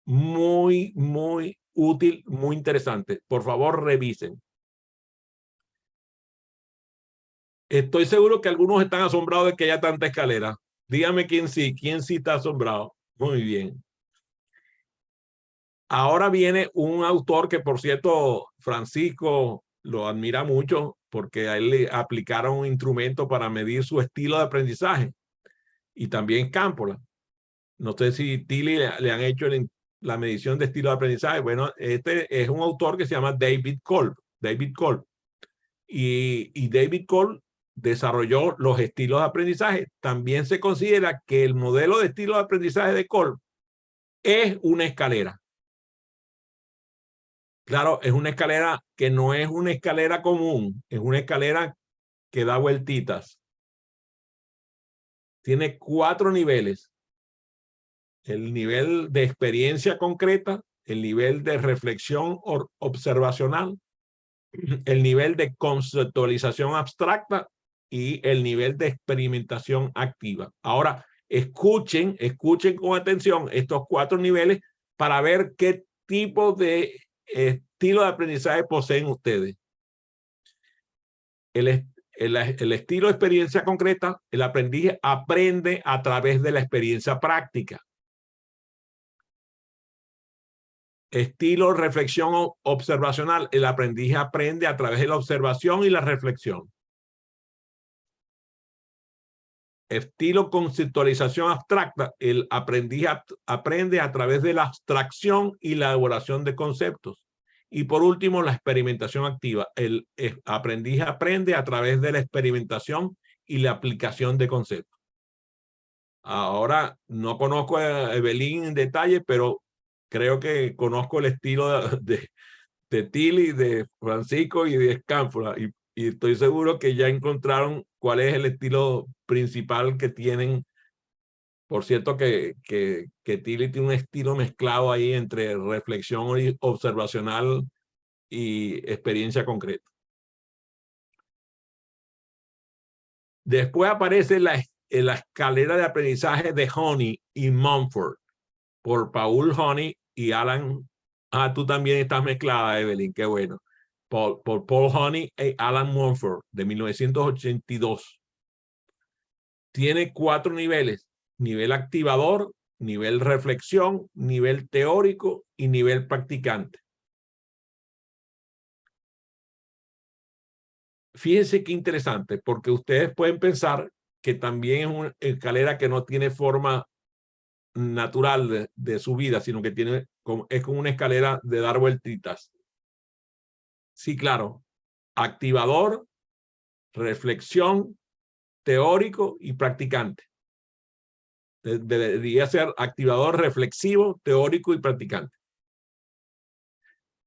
Muy, muy útil, muy interesante. Por favor, revisen. Estoy seguro que algunos están asombrados de que haya tanta escalera. Dígame quién sí está asombrado. Muy bien. Ahora viene un autor que, por cierto, Francisco lo admira mucho porque a él le aplicaron un instrumento para medir su estilo de aprendizaje, y también Cámpora. No sé si Tilly le han hecho la medición de estilo de aprendizaje. Bueno, este es un autor que se llama David Kolb. David Kolb. Y David Kolb desarrolló los estilos de aprendizaje. También se considera que el modelo de estilo de aprendizaje de Kolb es una escalera. Claro, es una escalera que no es una escalera común, es una escalera que da vueltitas. Tiene 4 niveles. El nivel de experiencia concreta, el nivel de reflexión observacional, el nivel de conceptualización abstracta y el nivel de experimentación activa. Ahora, escuchen con atención estos 4 niveles para ver qué tipo de estilo de aprendizaje poseen ustedes. El estilo de experiencia concreta, el aprendiz aprende a través de la experiencia práctica. Estilo reflexión observacional, el aprendiz aprende a través de la observación y la reflexión. Estilo conceptualización abstracta, el aprendiz aprende a través de la abstracción y la elaboración de conceptos. Y por último, la experimentación activa, el aprendiz aprende a través de la experimentación y la aplicación de conceptos. Ahora, no conozco a Evelyn en detalle, pero creo que conozco el estilo de Tilly, de Francisco y de Cámpora, y estoy seguro que ya encontraron cuál es el estilo principal que tienen. Por cierto que Tilly tiene un estilo mezclado ahí entre reflexión observacional y experiencia concreta. Después aparece la escalera de aprendizaje de Honey y Mumford por Paul Honey y Alan. Ah, tú también estás mezclada, Evelyn, qué bueno. Por Paul Honey y Alan Mumford de 1982. Tiene 4 niveles: nivel activador, nivel reflexión, nivel teórico y nivel practicante. Fíjense qué interesante, porque ustedes pueden pensar que también es una escalera que no tiene forma natural de subida, sino que es como una escalera de dar vueltitas. Sí, claro. Activador, reflexión, teórico y practicante. Debería ser activador, reflexivo, teórico y practicante.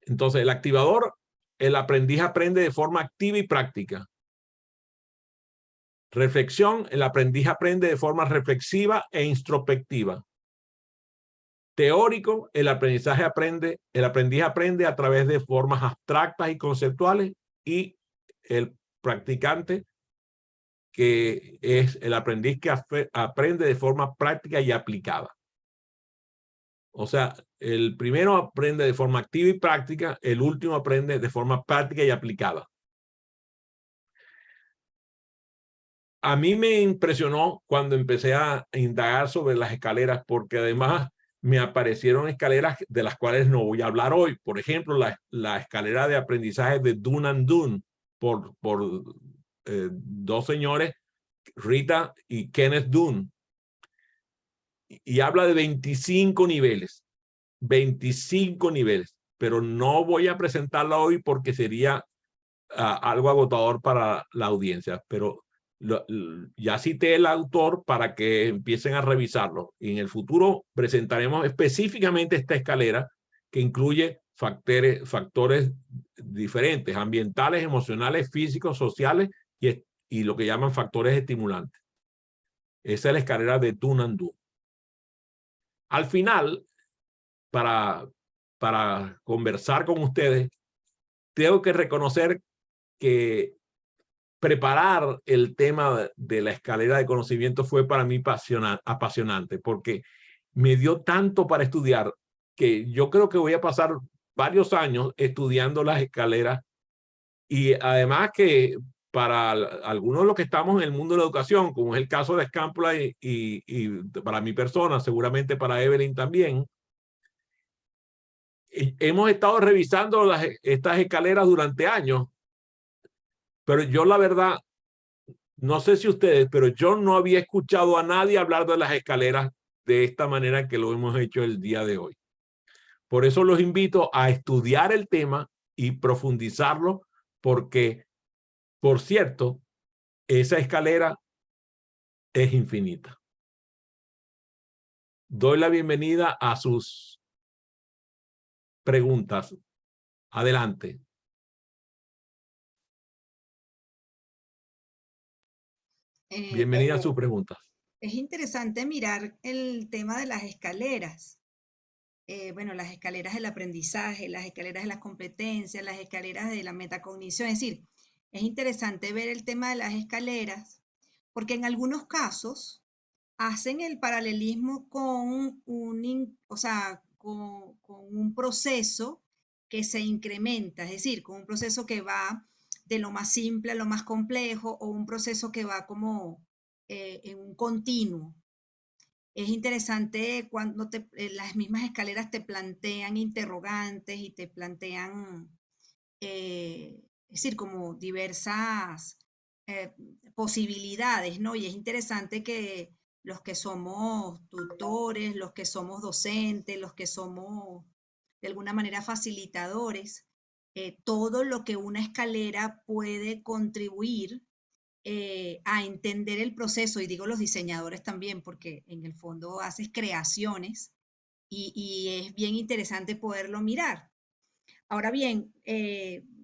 Entonces, el activador, el aprendiz aprende de forma activa y práctica. Reflexión, el aprendiz aprende de forma reflexiva e introspectiva. Teórico, el aprendiz aprende a través de formas abstractas y conceptuales, y el practicante, que es el aprendiz que aprende de forma práctica y aplicada. O sea, el primero aprende de forma activa y práctica, el último aprende de forma práctica y aplicada. A mí me impresionó cuando empecé a indagar sobre las escaleras, porque además me aparecieron escaleras de las cuales no voy a hablar hoy. Por ejemplo, la escalera de aprendizaje de Dunn por 2 señores, Rita y Kenneth Dunn. Y habla de 25 niveles. 25 niveles. Pero no voy a presentarla hoy porque sería algo agotador para la audiencia. Pero ya cité el autor para que empiecen a revisarlo. Y en el futuro presentaremos específicamente esta escalera, que incluye factores diferentes: ambientales, emocionales, físicos, sociales y lo que llaman factores estimulantes. Esa es la escalera de Dunn. Al final, para conversar con ustedes, tengo que reconocer que preparar el tema de la escalera de conocimiento fue para mí apasionante, porque me dio tanto para estudiar que yo creo que voy a pasar varios años estudiando las escaleras. Y además que para algunos de los que estamos en el mundo de la educación, como es el caso de Escámpula y para mi persona, seguramente para Evelyn también, hemos estado revisando estas escaleras durante años, pero yo la verdad, no sé si ustedes, pero yo no había escuchado a nadie hablar de las escaleras de esta manera que lo hemos hecho el día de hoy. Por eso los invito a estudiar el tema y profundizarlo, porque, por cierto, esa escalera es infinita. Doy la bienvenida a sus preguntas. Adelante. Bienvenida a sus preguntas. Es interesante mirar el tema de las escaleras. Bueno, las escaleras del aprendizaje, las escaleras de las competencias, las escaleras de la metacognición. Es decir, es interesante ver el tema de las escaleras, porque en algunos casos hacen el paralelismo con con un proceso que se incrementa, es decir, con un proceso que va de lo más simple a lo más complejo, o un proceso que va como en un continuo. Es interesante cuando las mismas escaleras te plantean interrogantes y te plantean, es decir, como diversas eh, posibilidades, ¿no? Y es interesante que los que somos tutores, los que somos docentes, los que somos de alguna manera facilitadores, todo lo que una escalera puede contribuir a entender el proceso, y digo los diseñadores también, porque en el fondo haces creaciones y es bien interesante poderlo mirar. Ahora bien,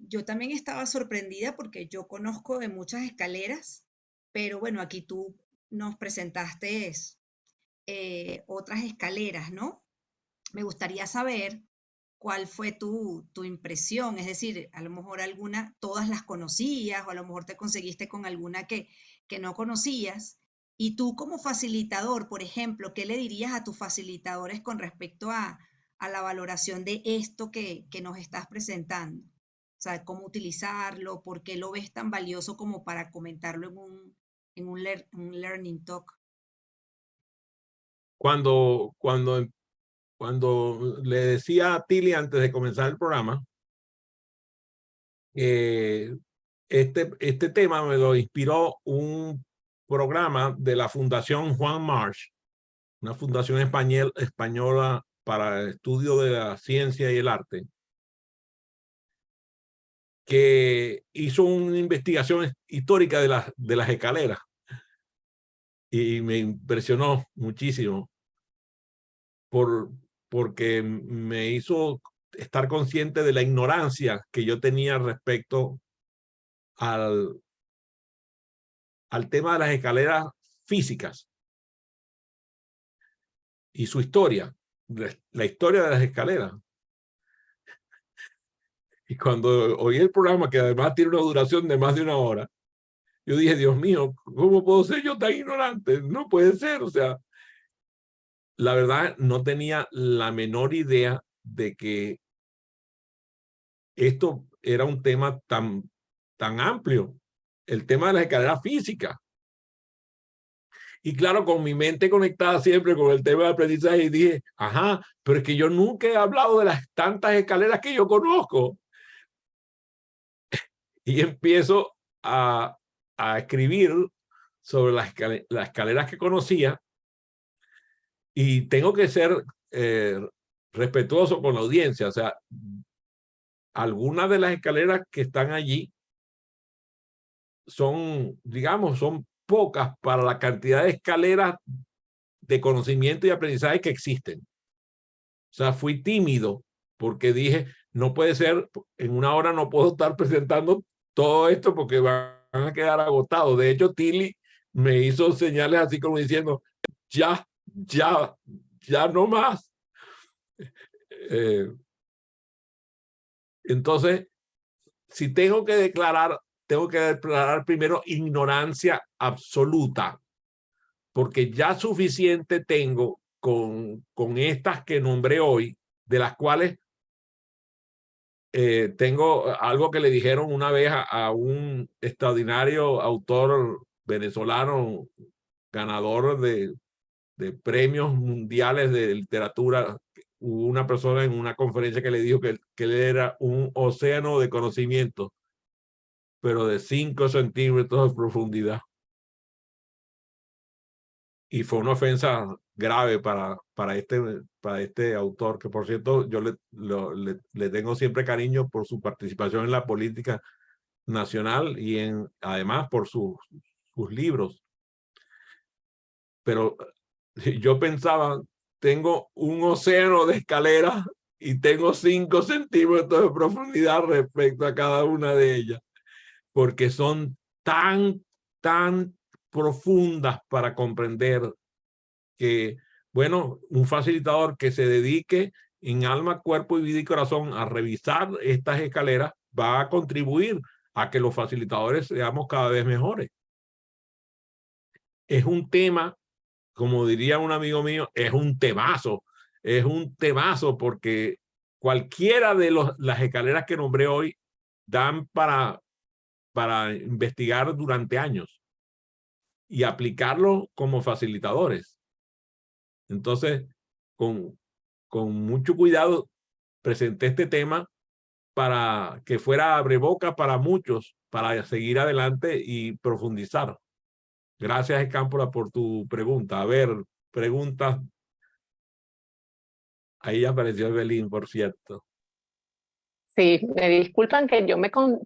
yo también estaba sorprendida porque yo conozco de muchas escaleras, pero bueno, aquí tú nos presentaste otras escaleras, ¿no? Me gustaría saber cuál fue tu impresión, es decir, a lo mejor todas las conocías, o a lo mejor te conseguiste con alguna que no conocías. Y tú como facilitador, por ejemplo, ¿qué le dirías a tus facilitadores con respecto a la valoración de esto que nos estás presentando? O sea, cómo utilizarlo, por qué lo ves tan valioso como para comentarlo un Learning Talk. Cuando le decía a Tilly antes de comenzar el programa, este tema me lo inspiró un programa de la Fundación Juan March, una fundación española para el estudio de la ciencia y el arte, que hizo una investigación histórica de las escaleras y me impresionó muchísimo porque me hizo estar consciente de la ignorancia que yo tenía respecto al tema de las escaleras físicas y su historia, la historia de las escaleras. Y cuando oí el programa, que además tiene una duración de más de 1 hora, yo dije, Dios mío, ¿cómo puedo ser yo tan ignorante? No puede ser. O sea, la verdad no tenía la menor idea de que esto era un tema tan amplio, el tema de las escaleras físicas. Y claro, con mi mente conectada siempre con el tema de aprendizaje, y dije, ajá, pero es que yo nunca he hablado de las tantas escaleras que yo conozco. Y empiezo a escribir sobre las escaleras que conocía, y tengo que ser respetuoso con la audiencia. O sea, algunas de las escaleras que están allí son, digamos, son pocas para la cantidad de escaleras de conocimiento y aprendizaje que existen. O sea, fui tímido porque dije, no puede ser, en 1 hora no puedo estar presentando todo esto porque van a quedar agotados. De hecho, Tilly me hizo señales así como diciendo, ya no más. Entonces, si tengo que declarar primero ignorancia absoluta, porque ya suficiente tengo con estas que nombré hoy, de las cuales tengo algo que le dijeron una vez a un extraordinario autor venezolano, ganador de premios mundiales de literatura, hubo una persona en una conferencia que le dijo que él era un océano de conocimiento, pero de 5 centímetros de profundidad. Y fue una ofensa grave para este autor, que por cierto yo le tengo siempre cariño por su participación en la política nacional y además por sus libros. Pero yo pensaba, tengo un océano de escaleras y tengo 5 centímetros de profundidad respecto a cada una de ellas, porque son tan profundas para comprender que, bueno, un facilitador que se dedique en alma, cuerpo y vida y corazón a revisar estas escaleras va a contribuir a que los facilitadores seamos cada vez mejores. Es un tema, como diría un amigo mío, es un temazo porque cualquiera de las escaleras que nombré hoy dan para investigar durante años y aplicarlo como facilitadores. Entonces, con mucho cuidado, presenté este tema para que fuera abreboca para muchos, para seguir adelante y profundizar. Gracias, Escámpola, por tu pregunta. A ver, preguntas. Ahí apareció Evelyn, por cierto. Sí, me disculpan que yo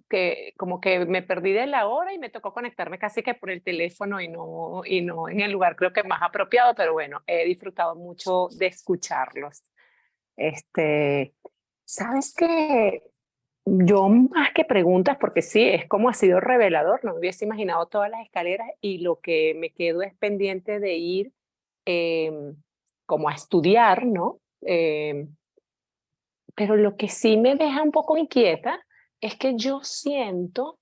que como que me perdí de la hora y me tocó conectarme casi que por el teléfono y no en el lugar creo que más apropiado, pero bueno, he disfrutado mucho de escucharlos. Sabes que yo más que preguntas, porque sí, es como ha sido revelador, no me hubiese imaginado todas las escaleras y lo que me quedo es pendiente de ir como a estudiar, ¿no? Pero lo que sí me deja un poco inquieta es que yo siento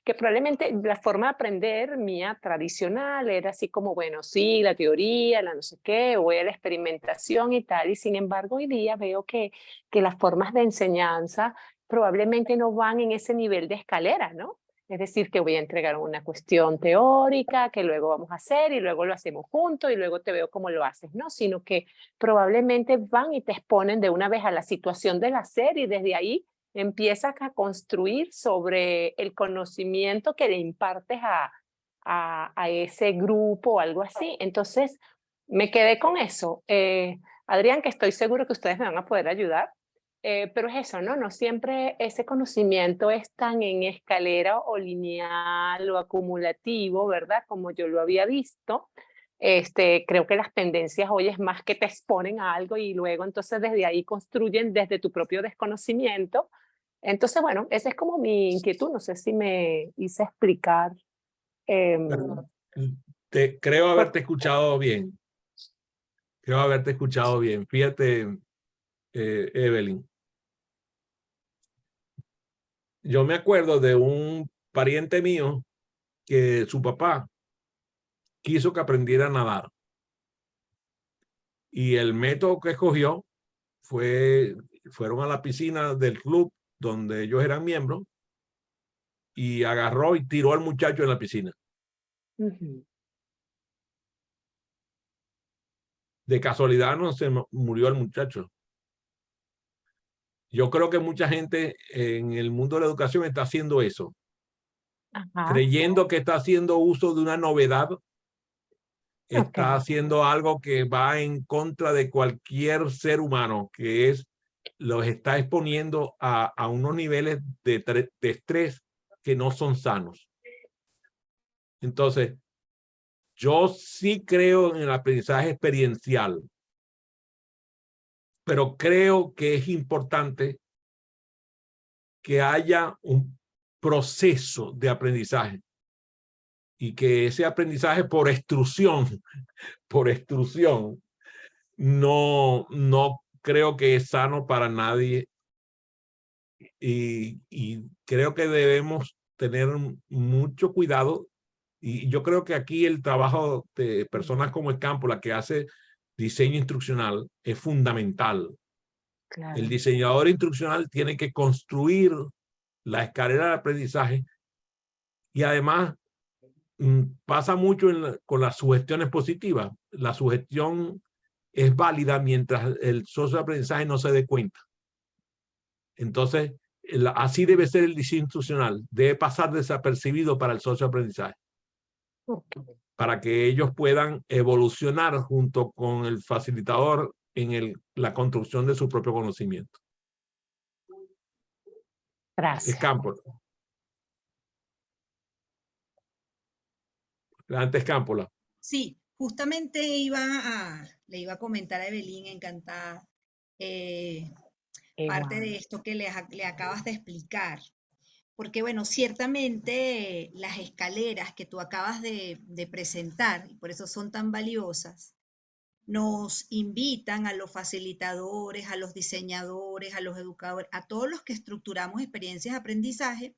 que probablemente la forma de aprender mía tradicional era así como, bueno, sí, la teoría, la no sé qué, voy a la experimentación y tal, y sin embargo hoy día veo que las formas de enseñanza probablemente no van en ese nivel de escalera, ¿no? Es decir, que voy a entregar una cuestión teórica que luego vamos a hacer y luego lo hacemos juntos y luego te veo cómo lo haces, ¿no? Sino que probablemente van y te exponen de una vez a la situación del hacer y desde ahí empiezas a construir sobre el conocimiento que le impartes a ese grupo o algo así. Entonces, me quedé con eso. Adrián, que estoy seguro que ustedes me van a poder ayudar, pero es eso, ¿no? No siempre ese conocimiento es tan en escalera o lineal o acumulativo, ¿verdad? Como yo lo había visto. Creo que las tendencias hoy es más que te exponen a algo y luego entonces desde ahí construyen desde tu propio desconocimiento. Entonces, bueno, esa es como mi inquietud. No sé si me hice explicar. Creo haberte escuchado bien. Creo haberte escuchado bien. Fíjate, Evelyn. Yo me acuerdo de un pariente mío que su papá quiso que aprendiera a nadar. Y el método que escogió fueron a la piscina del club donde ellos eran miembros y agarró y tiró al muchacho en la piscina. De casualidad no se murió el muchacho. Yo creo que mucha gente en el mundo de la educación está haciendo eso. Ajá. Creyendo que está haciendo uso de una novedad, está haciendo algo que va en contra de cualquier ser humano, que los está exponiendo a unos niveles de estrés que no son sanos. Entonces, yo sí creo en el aprendizaje experiencial, pero creo que es importante que haya un proceso de aprendizaje y que ese aprendizaje por extrusión, no creo que es sano para nadie y creo que debemos tener mucho cuidado y yo creo que aquí el trabajo de personas como Escámpola que hace diseño instruccional es fundamental. Claro. El diseñador instruccional tiene que construir la escalera de aprendizaje y además pasa mucho con las sugestiones positivas. La sugestión es válida mientras el socio de aprendizaje no se dé cuenta. Entonces, así debe ser el diseño institucional. Debe pasar desapercibido para el socio de aprendizaje. Para que ellos puedan evolucionar junto con el facilitador en la construcción de su propio conocimiento. Gracias. Escámpola. Antes Escámpola. Sí, justamente le iba a comentar a Evelyn, encantada, parte de esto que le acabas de explicar. Porque, bueno, ciertamente las escaleras que tú acabas de presentar, y por eso son tan valiosas, nos invitan a los facilitadores, a los diseñadores, a los educadores, a todos los que estructuramos experiencias de aprendizaje,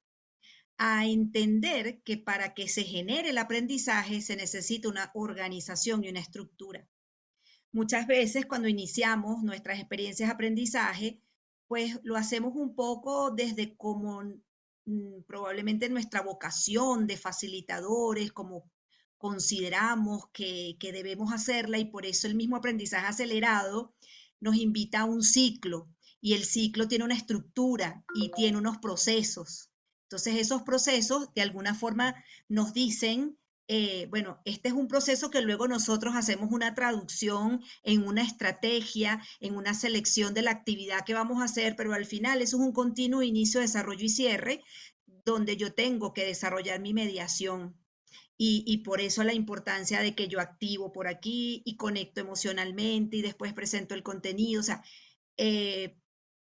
a entender que para que se genere el aprendizaje se necesita una organización y una estructura. Muchas veces cuando iniciamos nuestras experiencias de aprendizaje, pues lo hacemos un poco desde como probablemente nuestra vocación de facilitadores, como consideramos que debemos hacerla, y por eso el mismo aprendizaje acelerado nos invita a un ciclo, y el ciclo tiene una estructura y tiene unos procesos. Entonces esos procesos de alguna forma nos dicen, bueno, este es un proceso que luego nosotros hacemos una traducción en una estrategia, en una selección de la actividad que vamos a hacer, pero al final eso es un continuo inicio, desarrollo y cierre, donde yo tengo que desarrollar mi mediación. Y por eso la importancia de que yo activo por aquí y conecto emocionalmente y después presento el contenido. O sea,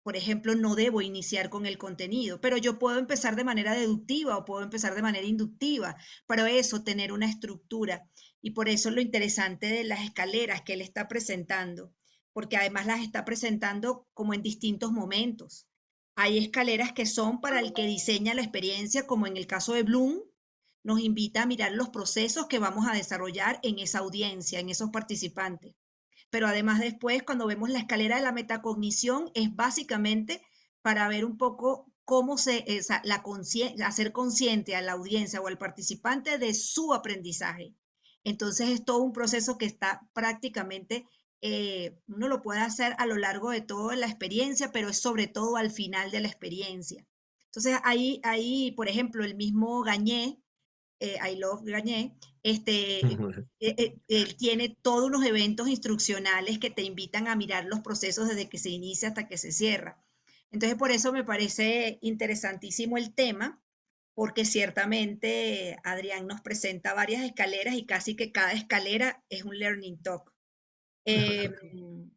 por ejemplo, no debo iniciar con el contenido, pero yo puedo empezar de manera deductiva o puedo empezar de manera inductiva, pero eso, tener una estructura. Y por eso lo interesante de las escaleras que él está presentando, porque además las está presentando como en distintos momentos. Hay escaleras que son para el que diseña la experiencia, como en el caso de Bloom, nos invita a mirar los procesos que vamos a desarrollar en esa audiencia, en esos participantes. Pero además después, cuando vemos la escalera de la metacognición, es básicamente para ver un poco cómo hacer consciente a la audiencia o al participante de su aprendizaje. Entonces es todo un proceso que está prácticamente, uno lo puede hacer a lo largo de toda la experiencia, pero es sobre todo al final de la experiencia. Entonces ahí por ejemplo, el mismo Gagné, I Love Gagné, él tiene todos unos eventos instruccionales que te invitan a mirar los procesos desde que se inicia hasta que se cierra. Entonces, por eso me parece interesantísimo el tema, porque ciertamente Adrián nos presenta varias escaleras y casi que cada escalera es un learning talk.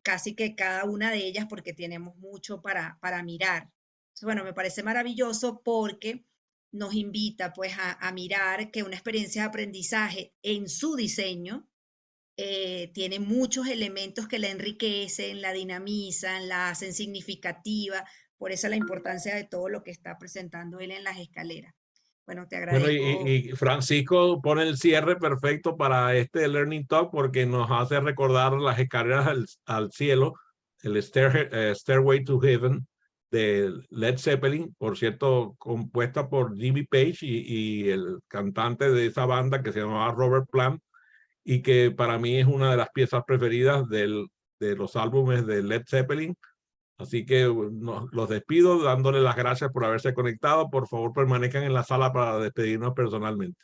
Casi que cada una de ellas, porque tenemos mucho para mirar. Entonces, bueno, me parece maravilloso porque nos invita pues a mirar que una experiencia de aprendizaje en su diseño tiene muchos elementos que la enriquecen, la dinamizan, la hacen significativa. Por eso la importancia de todo lo que está presentando él en las escaleras. Bueno, te agradezco. Bueno, y Francisco pone el cierre perfecto para este Learning Talk porque nos hace recordar las escaleras al cielo, el Stairway to Heaven de Led Zeppelin, por cierto, compuesta por Jimmy Page y el cantante de esa banda que se llamaba Robert Plant, y que para mí es una de las piezas preferidas de los álbumes de Led Zeppelin. Así que los despido dándole las gracias por haberse conectado. Por favor, permanezcan en la sala para despedirnos personalmente.